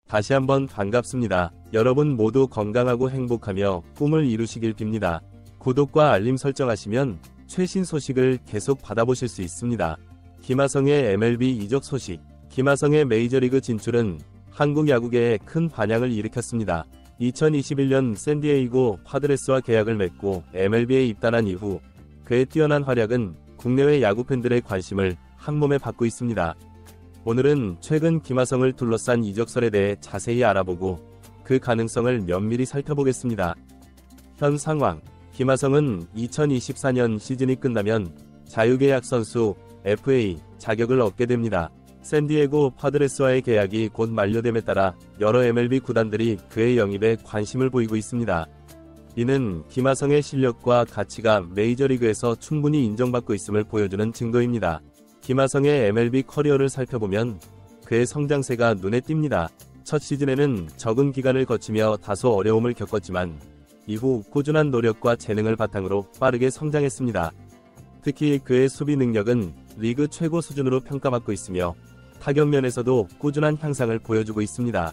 다시 한번 반갑습니다. 여러분 모두 건강하고 행복하며 꿈을 이루시길 빕니다. 구독과 알림 설정하시면 최신 소식을 계속 받아보실 수 있습니다. 김하성의 MLB 이적 소식. 김하성의 메이저리그 진출은 한국 야구계에 큰 반향을 일으켰습니다. 2021년 샌디에이고 파드레스와 계약을 맺고 MLB에 입단한 이후 그의 뛰어난 활약은 국내외 야구 팬들의 관심을 한몸에 받고 있습니다. 오늘은 최근 김하성을 둘러싼 이적설에 대해 자세히 알아보고 그 가능성을 면밀히 살펴보겠습니다. 현 상황. 김하성은 2024년 시즌이 끝나면 자유계약 선수 FA 자격을 얻게 됩니다. 샌디에고 파드레스와의 계약이 곧 만료됨에 따라 여러 MLB 구단들이 그의 영입에 관심을 보이고 있습니다. 이는 김하성의 실력과 가치가 메이저리그에서 충분히 인정받고 있음을 보여주는 증거입니다. 김하성의 MLB 커리어를 살펴보면 그의 성장세가 눈에 띕니다. 첫 시즌에는 적은 기간을 거치며 다소 어려움을 겪었지만 이후 꾸준한 노력과 재능을 바탕으로 빠르게 성장했습니다. 특히 그의 수비 능력은 리그 최고 수준으로 평가받고 있으며 타격면에서도 꾸준한 향상을 보여주고 있습니다.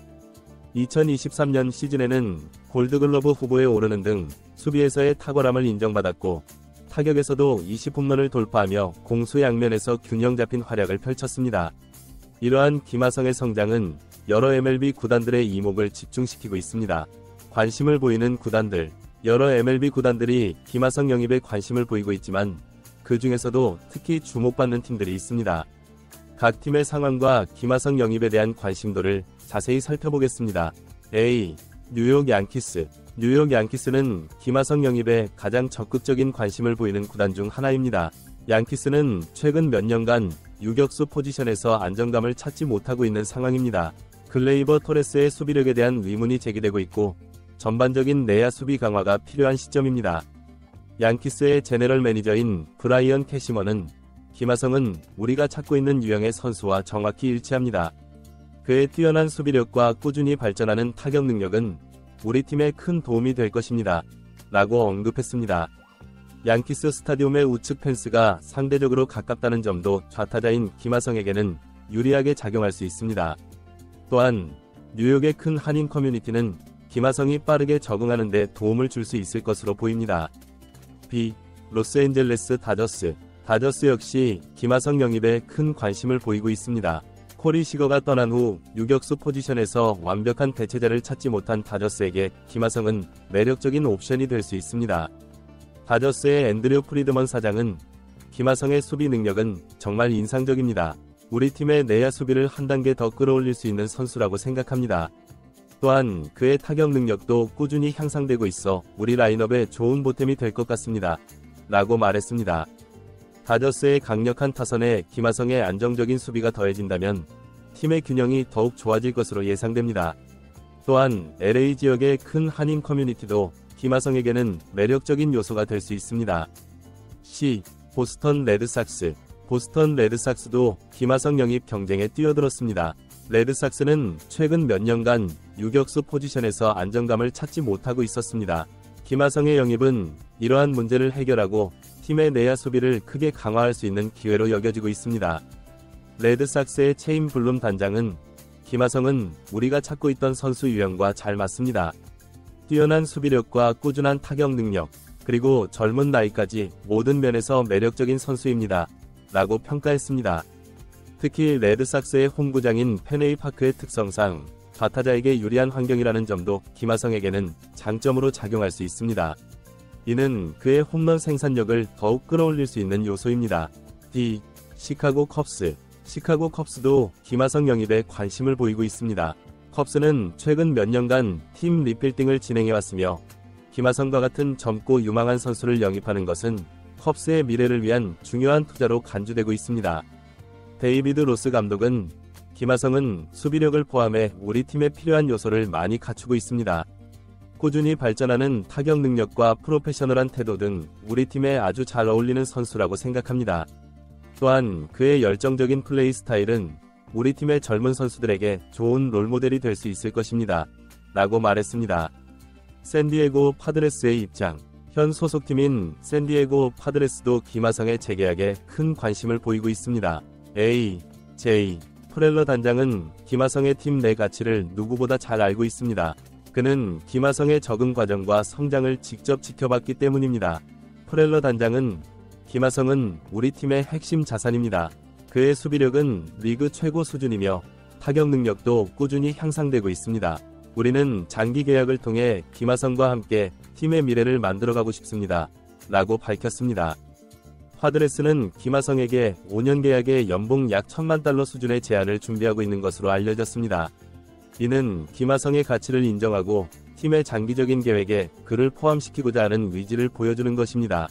2023년 시즌에는 골드글러브 후보에 오르는 등 수비에서의 탁월함을 인정받았고 타격에서도 20홈런을 돌파하며 공수 양면에서 균형 잡힌 활약을 펼쳤습니다. 이러한 김하성의 성장은 여러 MLB 구단들의 이목을 집중시키고 있습니다. 관심을 보이는 구단들. 여러 MLB 구단들이 김하성 영입에 관심을 보이고 있지만 그 중에서도 특히 주목받는 팀들이 있습니다. 각 팀의 상황과 김하성 영입에 대한 관심도를 자세히 살펴보겠습니다. A. 뉴욕 양키스. 뉴욕 양키스는 김하성 영입에 가장 적극적인 관심을 보이는 구단 중 하나입니다. 양키스는 최근 몇 년간 유격수 포지션에서 안정감을 찾지 못하고 있는 상황입니다. 글레이버 토레스의 수비력에 대한 의문이 제기되고 있고 전반적인 내야 수비 강화가 필요한 시점입니다. 양키스의 제너럴 매니저인 브라이언 캐시먼은 김하성은 우리가 찾고 있는 유형의 선수와 정확히 일치합니다. 그의 뛰어난 수비력과 꾸준히 발전하는 타격 능력은 우리 팀에 큰 도움이 될 것입니다. 라고 언급했습니다. 양키스 스타디움의 우측 펜스가 상대적으로 가깝다는 점도 좌타자인 김하성에게는 유리하게 작용할 수 있습니다. 또한 뉴욕의 큰 한인 커뮤니티는 김하성이 빠르게 적응하는 데 도움을 줄 수 있을 것으로 보입니다. B. 로스앤젤레스 다저스. 다저스 역시 김하성 영입에 큰 관심을 보이고 있습니다. 코리 시거가 떠난 후 유격수 포지션에서 완벽한 대체자를 찾지 못한 다저스에게 김하성은 매력적인 옵션이 될 수 있습니다. 다저스의 앤드류 프리드먼 사장은 김하성의 수비 능력은 정말 인상적입니다. 우리 팀의 내야 수비를 한 단계 더 끌어올릴 수 있는 선수라고 생각합니다. 또한 그의 타격 능력도 꾸준히 향상되고 있어 우리 라인업에 좋은 보탬이 될 것 같습니다. 라고 말했습니다. 다저스의 강력한 타선에 김하성의 안정적인 수비가 더해진다면 팀의 균형이 더욱 좋아질 것으로 예상됩니다. 또한 LA 지역의 큰 한인 커뮤니티도 김하성에게는 매력적인 요소가 될 수 있습니다. C. 보스턴 레드삭스. 보스턴 레드삭스도 김하성 영입 경쟁에 뛰어들었습니다. 레드삭스는 최근 몇 년간 유격수 포지션에서 안정감을 찾지 못하고 있었습니다. 김하성의 영입은 이러한 문제를 해결하고 팀의 내야 수비를 크게 강화할 수 있는 기회로 여겨지고 있습니다. 레드삭스의 체인 블룸 단장은 김하성은 우리가 찾고 있던 선수 유형과 잘 맞습니다. 뛰어난 수비력과 꾸준한 타격 능력, 그리고 젊은 나이까지 모든 면에서 매력적인 선수입니다. 라고 평가했습니다. 특히 레드삭스의 홈구장인 펜웨이 파크의 특성상 좌타자에게 유리한 환경이라는 점도 김하성에게는 장점으로 작용할 수 있습니다. 이는 그의 홈런 생산력을 더욱 끌어올릴 수 있는 요소입니다. D. 시카고 컵스. 시카고 컵스도 김하성 영입에 관심을 보이고 있습니다. 컵스는 최근 몇 년간 팀 리빌딩을 진행해왔으며 김하성과 같은 젊고 유망한 선수를 영입하는 것은 컵스의 미래를 위한 중요한 투자로 간주되고 있습니다. 데이비드 로스 감독은 김하성은 수비력을 포함해 우리 팀에 필요한 요소를 많이 갖추고 있습니다. 꾸준히 발전하는 타격 능력과 프로페셔널한 태도 등 우리 팀에 아주 잘 어울리는 선수라고 생각합니다. 또한 그의 열정적인 플레이 스타일은 우리 팀의 젊은 선수들에게 좋은 롤모델이 될 수 있을 것입니다. 라고 말했습니다. 샌디에고 파드레스의 입장. 현 소속팀인 샌디에고 파드레스도 김하성의 재계약에 큰 관심을 보이고 있습니다. A. J. 프렐러 단장은 김하성의 팀 내 가치를 누구보다 잘 알고 있습니다. 그는 김하성의 적응 과정과 성장을 직접 지켜봤기 때문입니다. 프렐러 단장은 김하성은 우리 팀의 핵심 자산입니다. 그의 수비력은 리그 최고 수준이며 타격 능력도 꾸준히 향상되고 있습니다. 우리는 장기 계약을 통해 김하성과 함께 팀의 미래를 만들어가고 싶습니다. 라고 밝혔습니다. 파드레스는 김하성에게 5년 계약에 연봉 약 $10,000만 수준의 제안을 준비하고 있는 것으로 알려졌습니다. 이는 김하성의 가치를 인정하고 팀의 장기적인 계획에 그를 포함시키고자 하는 의지를 보여주는 것입니다.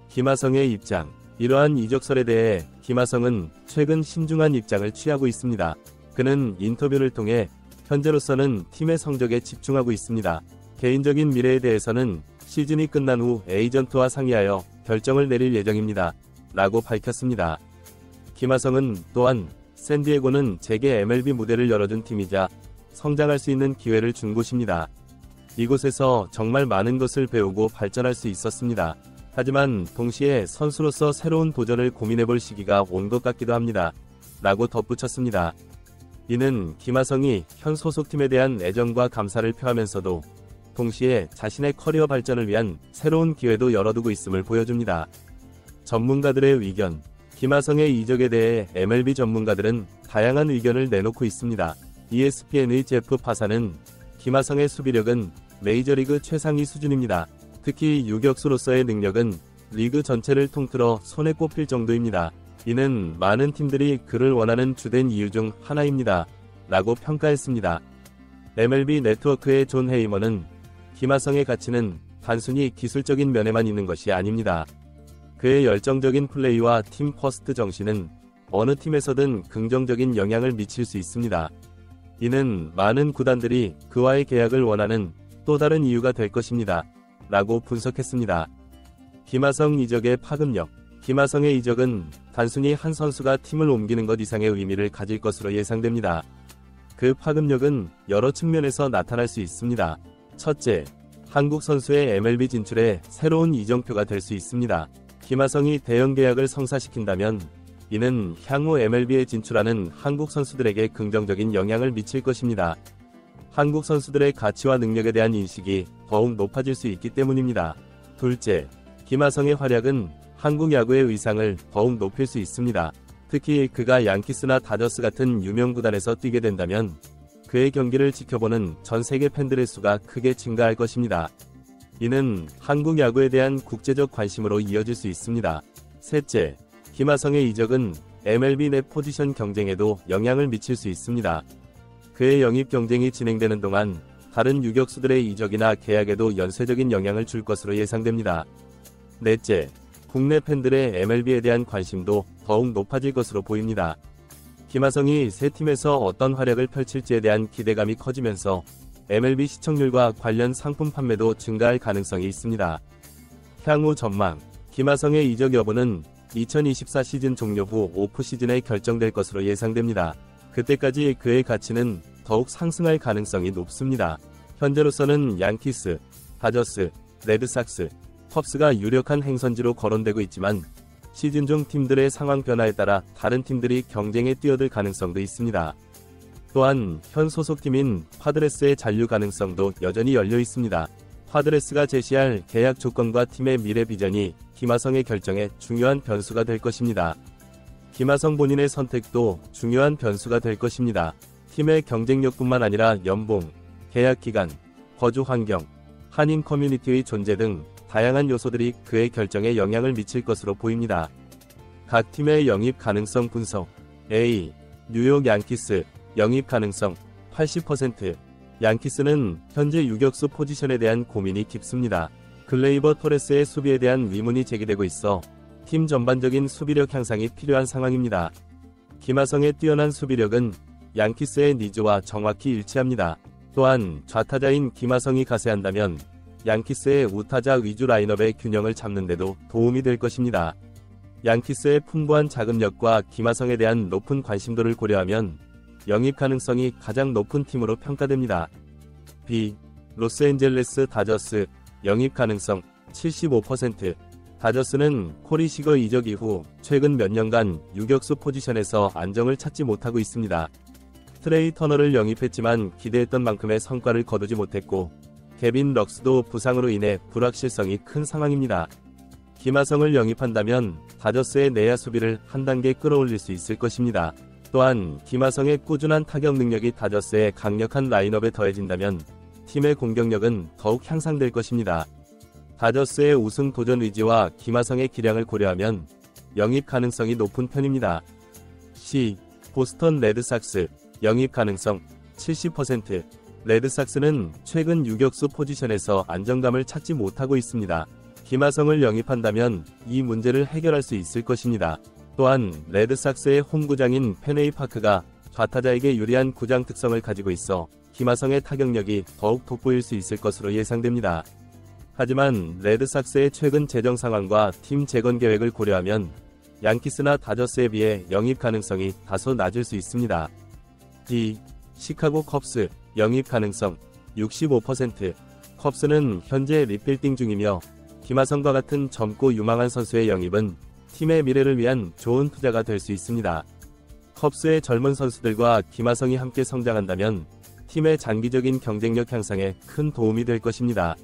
김하성의 입장. 이러한 이적설에 대해 김하성은 최근 신중한 입장을 취하고 있습니다. 그는 인터뷰를 통해 현재로서는 팀의 성적에 집중하고 있습니다. 개인적인 미래에 대해서는 시즌이 끝난 후 에이전트와 상의하여 결정을 내릴 예정입니다. 라고 밝혔습니다. 김하성은 또한 샌디에고는 제게 MLB 무대를 열어준 팀이자 성장할 수 있는 기회를 준 곳입니다. 이곳에서 정말 많은 것을 배우고 발전할 수 있었습니다. 하지만 동시에 선수로서 새로운 도전을 고민해볼 시기가 온 것 같기도 합니다. 라고 덧붙였습니다. 이는 김하성이 현 소속팀에 대한 애정과 감사를 표하면서도 동시에 자신의 커리어 발전을 위한 새로운 기회도 열어두고 있음을 보여줍니다. 전문가들의 의견. 김하성의 이적에 대해 MLB 전문가들은 다양한 의견을 내놓고 있습니다. ESPN의 제프 파사는 김하성의 수비력은 메이저리그 최상위 수준입니다. 특히 유격수로서의 능력은 리그 전체를 통틀어 손에 꼽힐 정도입니다. 이는 많은 팀들이 그를 원하는 주된 이유 중 하나입니다. 라고 평가했습니다. MLB 네트워크의 존 헤이머는 김하성의 가치는 단순히 기술적인 면에만 있는 것이 아닙니다. 그의 열정적인 플레이와 팀 퍼스트 정신은 어느 팀에서든 긍정적인 영향을 미칠 수 있습니다. 이는 많은 구단들이 그와의 계약을 원하는 또 다른 이유가 될 것입니다. 라고 분석했습니다. 김하성 이적의 파급력. 김하성의 이적은 단순히 한 선수가 팀을 옮기는 것 이상의 의미를 가질 것으로 예상됩니다. 그 파급력은 여러 측면에서 나타날 수 있습니다. 첫째, 한국 선수의 MLB 진출에 새로운 이정표가 될 수 있습니다. 김하성이 대형 계약을 성사시킨다면 이는 향후 MLB에 진출하는 한국 선수들에게 긍정적인 영향을 미칠 것입니다. 한국 선수들의 가치와 능력에 대한 인식이 더욱 높아질 수 있기 때문입니다. 둘째, 김하성의 활약은 한국 야구의 의상을 더욱 높일 수 있습니다. 특히 그가 양키스나 다저스 같은 유명 구단에서 뛰게 된다면 그의 경기를 지켜보는 전 세계 팬들의 수가 크게 증가할 것입니다. 이는 한국 야구에 대한 국제적 관심으로 이어질 수 있습니다. 셋째, 김하성의 이적은 MLB 내 포지션 경쟁에도 영향을 미칠 수 있습니다. 그의 영입 경쟁이 진행되는 동안 다른 유격수들의 이적이나 계약에도 연쇄적인 영향을 줄 것으로 예상됩니다. 넷째, 국내 팬들의 MLB에 대한 관심도 더욱 높아질 것으로 보입니다. 김하성이 새 팀에서 어떤 활약을 펼칠지에 대한 기대감이 커지면서 MLB 시청률과 관련 상품 판매도 증가할 가능성이 있습니다. 향후 전망. 김하성의 이적 여부는 2024 시즌 종료 후 오프 시즌에 결정될 것으로 예상됩니다. 그때까지 그의 가치는 더욱 상승할 가능성이 높습니다. 현재로서는 양키스, 다저스, 레드삭스, 컵스가 유력한 행선지로 거론되고 있지만 시즌 중 팀들의 상황 변화에 따라 다른 팀들이 경쟁에 뛰어들 가능성도 있습니다. 또한 현 소속팀인 파드레스의 잔류 가능성도 여전히 열려 있습니다. 파드레스가 제시할 계약 조건과 팀의 미래 비전이 김하성의 결정에 중요한 변수가 될 것입니다. 김하성 본인의 선택도 중요한 변수가 될 것입니다. 팀의 경쟁력뿐만 아니라 연봉, 계약 기간, 거주 환경, 한인 커뮤니티의 존재 등 다양한 요소들이 그의 결정에 영향을 미칠 것으로 보입니다. 각 팀의 영입 가능성 분석. A. 뉴욕 양키스 영입 가능성 80%. 양키스는 현재 유격수 포지션에 대한 고민이 깊습니다. 글레이버 토레스의 수비에 대한 의문이 제기되고 있어 팀 전반적인 수비력 향상이 필요한 상황입니다. 김하성의 뛰어난 수비력은 양키스의 니즈와 정확히 일치합니다. 또한 좌타자인 김하성이 가세한다면 양키스의 우타자 위주 라인업의 균형을 잡는 데도 도움이 될 것입니다. 양키스의 풍부한 자금력과 김하성에 대한 높은 관심도를 고려하면 영입 가능성이 가장 높은 팀으로 평가됩니다. B. 로스앤젤레스 다저스 영입 가능성 75%. 다저스는 코리 시거 이적 이후 최근 몇 년간 유격수 포지션에서 안정을 찾지 못하고 있습니다. 트레이 터너를 영입했지만 기대했던 만큼의 성과를 거두지 못했고 개빈 럭스도 부상으로 인해 불확실성이 큰 상황입니다. 김하성을 영입한다면 다저스의 내야 수비를 한 단계 끌어올릴 수 있을 것입니다. 또한 김하성의 꾸준한 타격 능력이 다저스의 강력한 라인업에 더해진다면 팀의 공격력은 더욱 향상될 것입니다. 다저스의 우승 도전 의지와 김하성의 기량을 고려하면 영입 가능성이 높은 편입니다. C. 보스턴 레드삭스 영입 가능성 70%. 레드삭스는 최근 유격수 포지션에서 안정감을 찾지 못하고 있습니다. 김하성을 영입한다면 이 문제를 해결할 수 있을 것입니다. 또한 레드삭스의 홈구장인 펜웨이 파크가 좌타자에게 유리한 구장 특성을 가지고 있어 김하성의 타격력이 더욱 돋보일 수 있을 것으로 예상됩니다. 하지만 레드삭스의 최근 재정 상황과 팀 재건 계획을 고려하면 양키스나 다저스에 비해 영입 가능성이 다소 낮을 수 있습니다. D. 시카고 컵스 영입 가능성 65%. 컵스는 현재 리빌딩 중이며 김하성과 같은 젊고 유망한 선수의 영입은 팀의 미래를 위한 좋은 투자가 될 수 있습니다. 컵스의 젊은 선수들과 김하성이 함께 성장한다면 팀의 장기적인 경쟁력 향상에 큰 도움이 될 것입니다.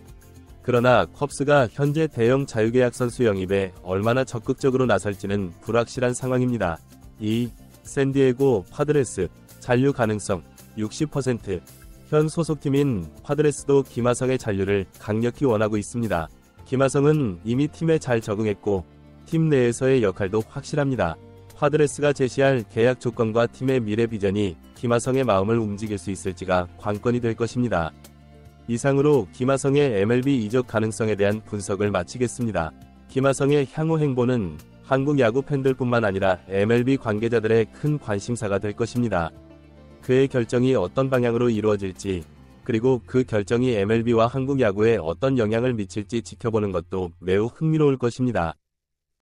그러나 컵스가 현재 대형 자유계약 선수 영입에 얼마나 적극적으로 나설지는 불확실한 상황입니다. 2. 샌디에고 파드레스 잔류 가능성 60%. 현 소속팀인 파드레스도 김하성의 잔류를 강력히 원하고 있습니다. 김하성은 이미 팀에 잘 적응했고 팀 내에서의 역할도 확실합니다. 파드레스가 제시할 계약 조건과 팀의 미래 비전이 김하성의 마음을 움직일 수 있을지가 관건이 될 것입니다. 이상으로 김하성의 MLB 이적 가능성에 대한 분석을 마치겠습니다. 김하성의 향후 행보는 한국 야구 팬들뿐만 아니라 MLB 관계자들의 큰 관심사가 될 것입니다. 그의 결정이 어떤 방향으로 이루어질지, 그리고 그 결정이 MLB와 한국 야구에 어떤 영향을 미칠지 지켜보는 것도 매우 흥미로울 것입니다.